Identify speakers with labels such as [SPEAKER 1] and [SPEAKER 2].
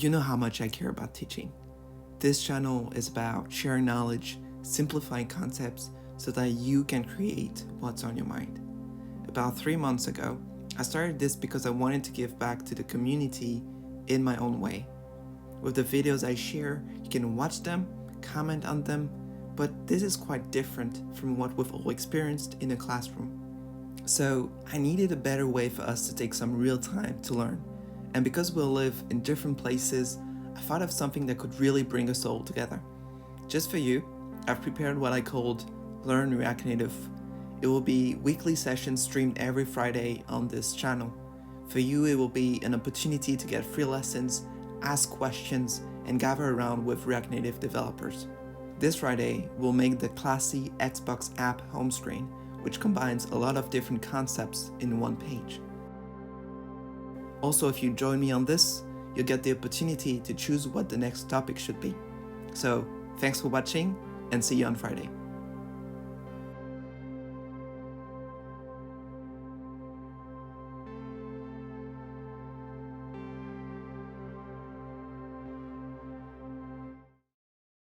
[SPEAKER 1] You know how much I care about teaching. This channel is about sharing knowledge, simplifying concepts so that you can create what's on your mind. About 3 months ago, I started this because I wanted to give back to the community in my own way. With the videos I share, you can watch them, comment on them, but this is quite different from what we've all experienced in a classroom. So I needed a better way for us to take some real time to learn. And because we'll live in different places, I thought of something that could really bring us all together. Just for you, I've prepared what I called Learn React Native. It will be weekly sessions streamed every Friday on this channel. For you, it will be an opportunity to get free lessons, ask questions, and gather around with React Native developers. This Friday, we'll make the classy Xbox app home screen, which combines a lot of different concepts in one page. Also, if you join me on this, you'll get the opportunity to choose what the next topic should be. So, thanks for watching and see you on Friday.